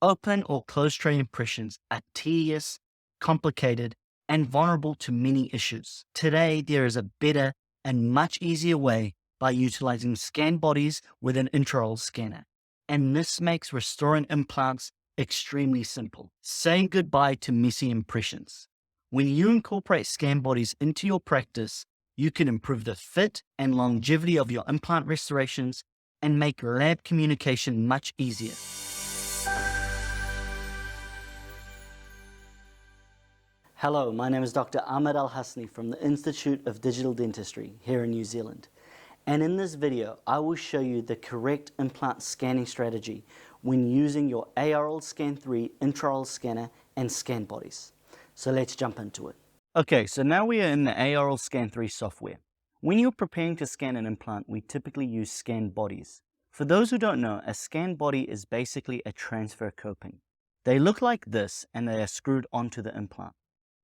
Open or closed tray impressions are tedious, complicated, and vulnerable to many issues. Today, there is a better and much easier way by utilizing scan bodies with an intraoral scanner. And this makes restoring implants extremely simple, saying goodbye to messy impressions. When you incorporate scan bodies into your practice, you can improve the fit and longevity of your implant restorations and make lab communication much easier. Hello, my name is Dr. Ahmed Al-Hasni from the Institute of Digital Dentistry here in New Zealand. And in this video, I will show you the correct implant scanning strategy when using your Aoralscan 3 intraoral scanner and scan bodies. So let's jump into it. Okay, so now we are in the Aoralscan 3 software. When you're preparing to scan an implant, we typically use scan bodies. For those who don't know, a scan body is basically a transfer coping. They look like this and they are screwed onto the implant.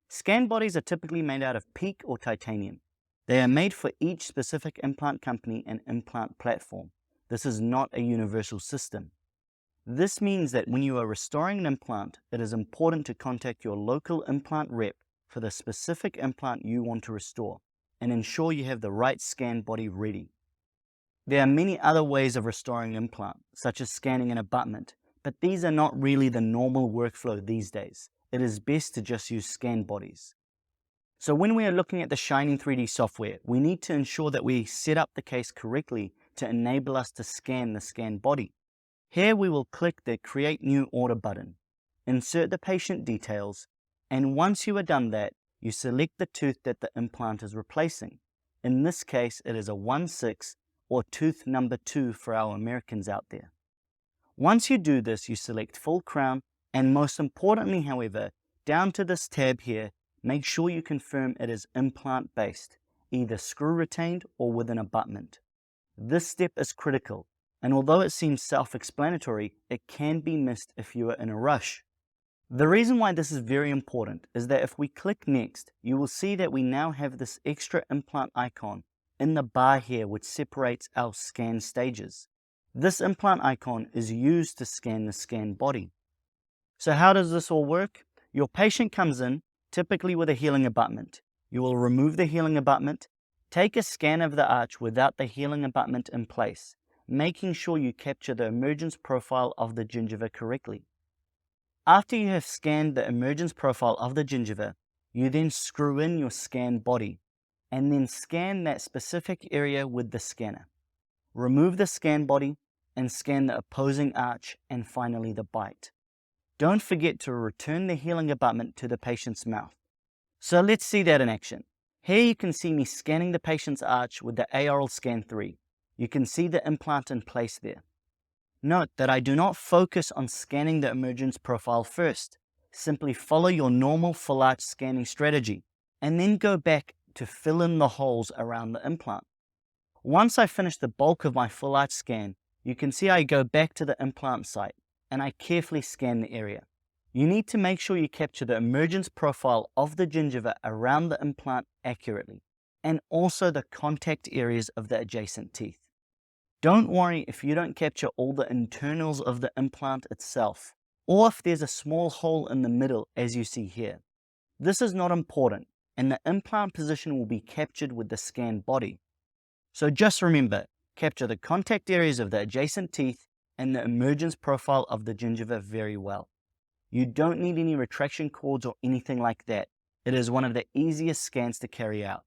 Scan bodies are typically made out of PEEK or titanium. They are made for each specific implant company and implant platform. This is not a universal system. This means that when you are restoring an implant, it is important to contact your local implant rep for the specific implant you want to restore and ensure you have the right scan body ready. There are many other ways of restoring an implant, such as scanning an abutment, but these are not really the normal workflow these days. It is best to just use scan bodies. So when we are looking at the Shining 3D software, we need to ensure that we set up the case correctly to enable us to scan the scan body. Here we will click the Create New Order button, insert the patient details, and once you are done that, you select the tooth that the implant is replacing. In this case, it is a 1/6 or tooth number 2 for our Americans out there. Once you do this, you select Full Crown, and most importantly, however, down to this tab here, make sure you confirm it is implant-based, either screw-retained or with an abutment. This step is critical, and although it seems self-explanatory, it can be missed if you are in a rush. The reason why this is very important is that if we click Next, you will see that we now have this extra implant icon in the bar here which separates our scan stages. This implant icon is used to scan the scan body. So how does this all work? Your patient comes in, typically with a healing abutment. You will remove the healing abutment, take a scan of the arch without the healing abutment in place, making sure you capture the emergence profile of the gingiva correctly. After you have scanned the emergence profile of the gingiva, you then screw in your scan body, and then scan that specific area with the scanner. Remove the scan body, and scan the opposing arch, and finally the bite. Don't forget to return the healing abutment to the patient's mouth. So let's see that in action. Here you can see me scanning the patient's arch with the Aoralscan 3. You can see the implant in place there. Note that I do not focus on scanning the emergence profile first. Simply follow your normal full arch scanning strategy, and then go back to fill in the holes around the implant. Once I finish the bulk of my full arch scan, you can see I go back to the implant site, and I carefully scan the area. You need to make sure you capture the emergence profile of the gingiva around the implant accurately, and also the contact areas of the adjacent teeth. Don't worry if you don't capture all the internals of the implant itself, or if there's a small hole in the middle as you see here. This is not important, and the implant position will be captured with the scan body. So just remember, capture the contact areas of the adjacent teeth and the emergence profile of the gingiva very well. You don't need any retraction cords or anything like that. It is one of the easiest scans to carry out.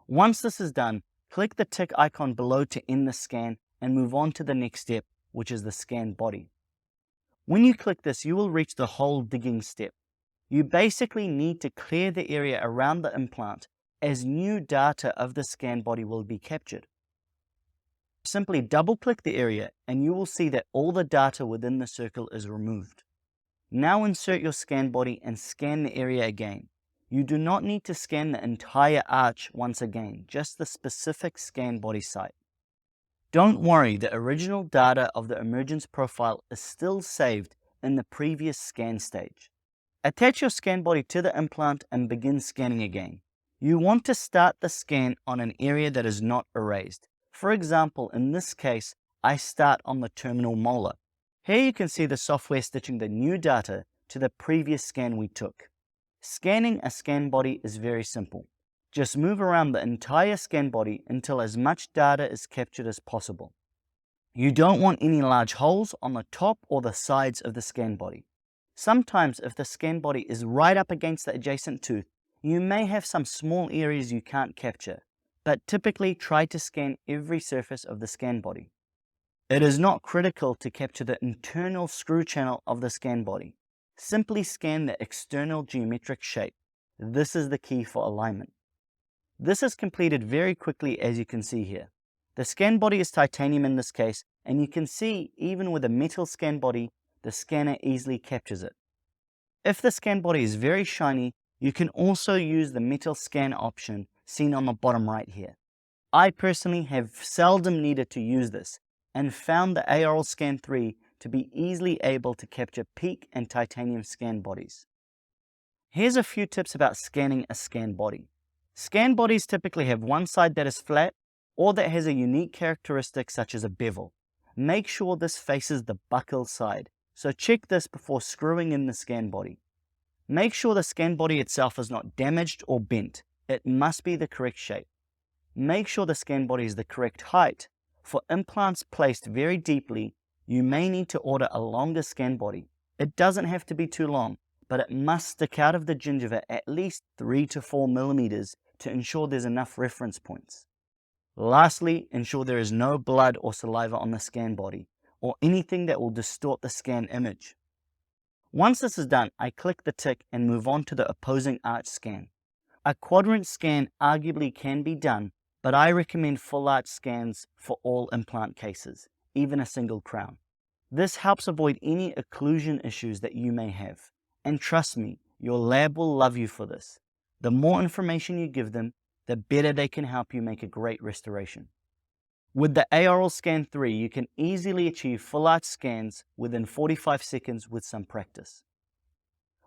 Once this is done, click the tick icon below to end the scan and move on to the next step, which is the scan body. When you click this, you will reach the hole digging step. You basically need to clear the area around the implant as new data of the scan body will be captured. Simply double-click the area and you will see that all the data within the circle is removed. Now insert your scan body and scan the area again. You do not need to scan the entire arch once again, just the specific scan body site. Don't worry, the original data of the emergence profile is still saved in the previous scan stage. Attach your scan body to the implant and begin scanning again. You want to start the scan on an area that is not erased. For example, in this case, I start on the terminal molar. Here you can see the software stitching the new data to the previous scan we took. Scanning a scan body is very simple. Just move around the entire scan body until as much data is captured as possible. You don't want any large holes on the top or the sides of the scan body. Sometimes if the scan body is right up against the adjacent tooth, you may have some small areas you can't capture, but typically try to scan every surface of the scan body. It is not critical to capture the internal screw channel of the scan body. Simply scan the external geometric shape. This is the key for alignment. This is completed very quickly, as you can see here. The scan body is titanium in this case, and you can see even with a metal scan body, the scanner easily captures it. If the scan body is very shiny, you can also use the metal scan option seen on the bottom right here. I personally have seldom needed to use this and found the Aoralscan 3 to be easily able to capture PEEK and titanium scan bodies. Here's a few tips about scanning a scan body. Scan bodies typically have one side that is flat or that has a unique characteristic such as a bevel. Make sure this faces the buccal side, so check this before screwing in the scan body. Make sure the scan body itself is not damaged or bent. It must be the correct shape. Make sure the scan body is the correct height. For implants placed very deeply, you may need to order a longer scan body. It doesn't have to be too long, but it must stick out of the gingiva at least 3 to 4 millimeters to ensure there's enough reference points. Lastly, ensure there is no blood or saliva on the scan body, or anything that will distort the scan image. Once this is done, I click the tick and move on to the opposing arch scan. A quadrant scan arguably can be done, but I recommend full arch scans for all implant cases, even a single crown. This helps avoid any occlusion issues that you may have. And trust me, your lab will love you for this. The more information you give them, the better they can help you make a great restoration. With the Aoralscan 3, you can easily achieve full arch scans within 45 seconds with some practice.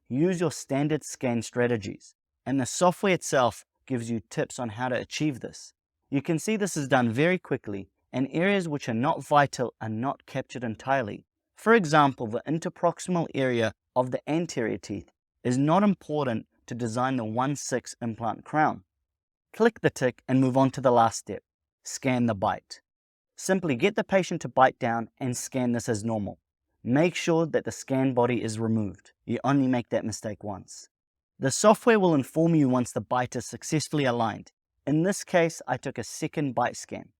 Use your standard scan strategies, and the software itself gives you tips on how to achieve this. You can see this is done very quickly, and areas which are not vital are not captured entirely. For example, the interproximal area of the anterior teeth is not important to design the 1/6 implant crown. Click the tick and move on to the last step. Scan the bite. Simply get the patient to bite down and scan this as normal. Make sure that the scan body is removed. You only make that mistake once. The software will inform you once the bite is successfully aligned. In this case, I took a second bite scan.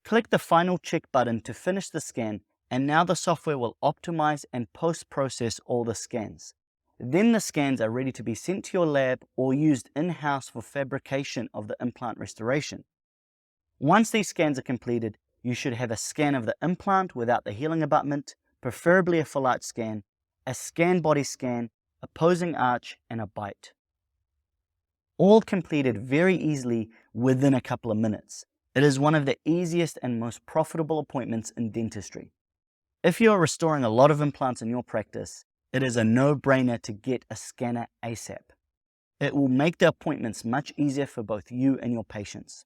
Click the final check button to finish the scan, and now the software will optimize and post-process all the scans. Then the scans are ready to be sent to your lab or used in-house for fabrication of the implant restoration. Once these scans are completed, you should have a scan of the implant without the healing abutment, preferably a full arch scan, a scan body scan, opposing arch, and a bite. All completed very easily within a couple of minutes. It is one of the easiest and most profitable appointments in dentistry. If you are restoring a lot of implants in your practice, it is a no-brainer to get a scanner ASAP. It will make the appointments much easier for both you and your patients.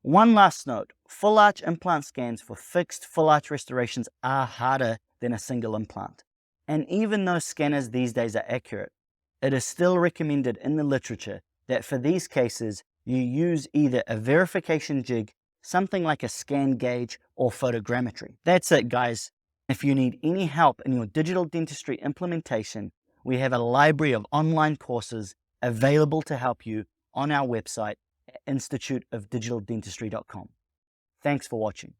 One last note, full arch implant scans for fixed full arch restorations are harder than a single implant. And even though scanners these days are accurate, it is still recommended in the literature that for these cases, you use either a verification jig, something like a scan gauge, or photogrammetry. That's it, guys. If you need any help in your digital dentistry implementation, we have a library of online courses available to help you on our website at instituteofdigitaldentistry.com. Thanks for watching.